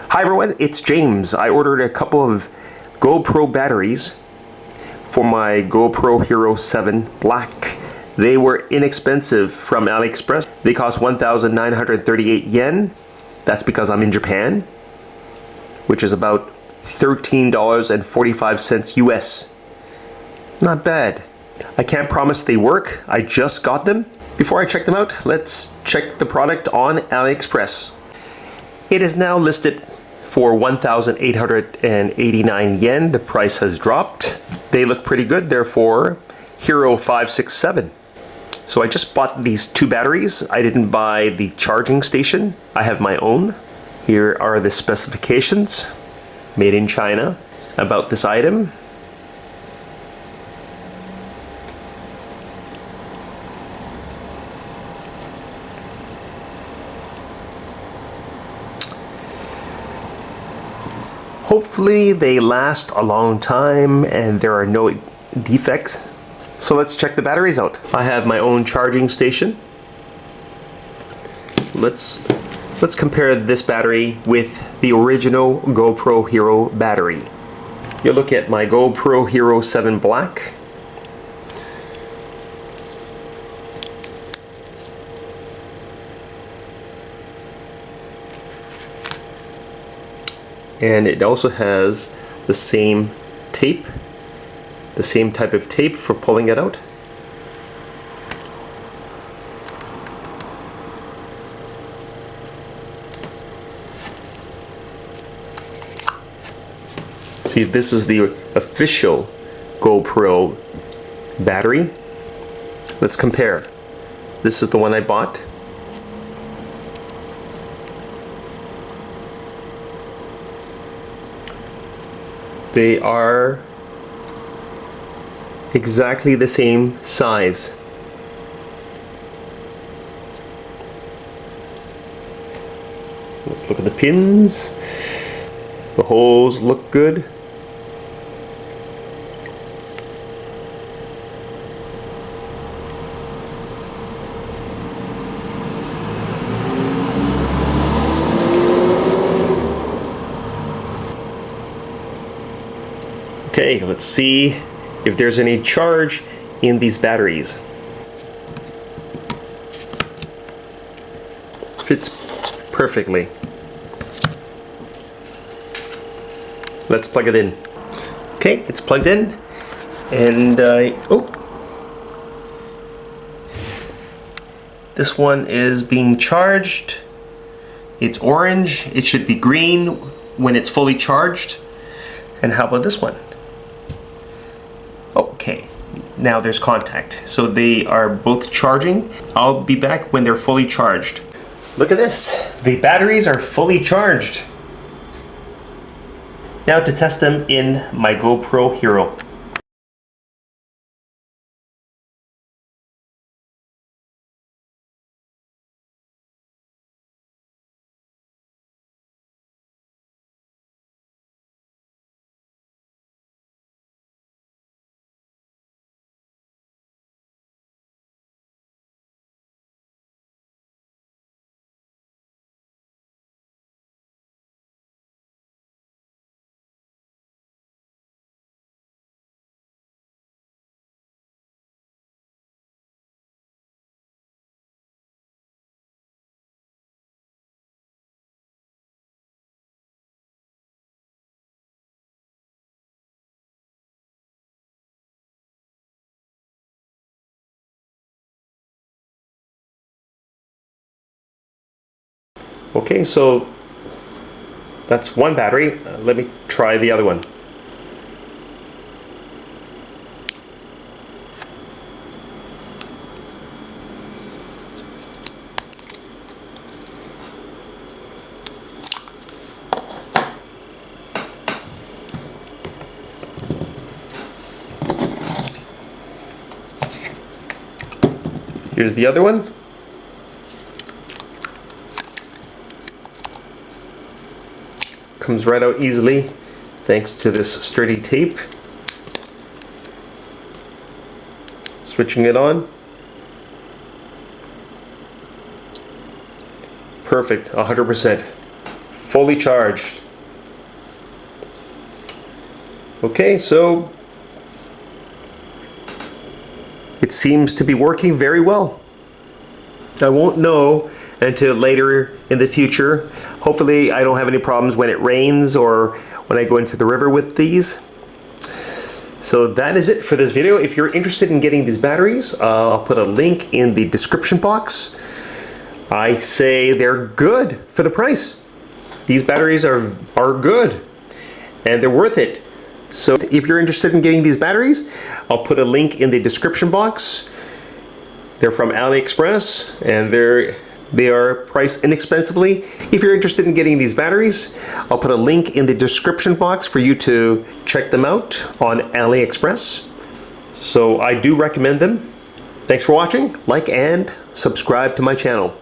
Hi everyone, it's James. I ordered a couple of GoPro batteries for my GoPro Hero 7 Black. They were inexpensive from AliExpress. They cost 1,938 yen. That's because I'm in Japan, which is about $13.45 US. Not bad. I can't promise they work. I just got them. Before I check them out, let's check the product on AliExpress. It is now listed for 1,889 yen. The price has dropped. They look pretty good. They're for Hero 567. So I just bought these two batteries. I didn't buy the charging station. I have my own. Here are the specifications. Made in China. About this item. Hopefully they last a long time and there are no defects. So let's check the batteries out. I have my own charging station. Let's compare this battery with the original GoPro Hero battery. You look at my GoPro Hero 7 Black. And it also has the same tape, the same type of tape for pulling it out. See, this is the official GoPro battery. Let's compare. This is the one I bought. They are exactly the same size. Let's look at the pins. The holes look good. Okay, let's see if there's any charge in these batteries. Fits perfectly. Let's plug it in. Okay, it's plugged in. And, this one is being charged. It's orange. It should be green when it's fully charged. And how about this one? Okay, now there's contact. So they are both charging. I'll be back when they're fully charged. Look at this. The batteries are fully charged. Now to test them in my GoPro Hero. Okay, so that's one battery. Let me try the other one. Here's the other one. Comes right out easily thanks to this sturdy tape. Switching it on. Perfect, 100%. fully charged. Okay, so it seems to be working very well. I won't know until later in the future. Hopefully I don't have any problems when it rains or when I go into the river with these. So that is it for this video. If you're interested in getting these batteries, I'll put a link in the description box. I say they're good for the price. These batteries are good and they're worth it. So if you're interested in getting these batteries, I'll put a link in the description box. They're from AliExpress and they are priced inexpensively. If you're interested in getting these batteries, I'll put a link in the description box for you to check them out on AliExpress. So I do recommend them. Thanks for watching. Like and subscribe to my channel.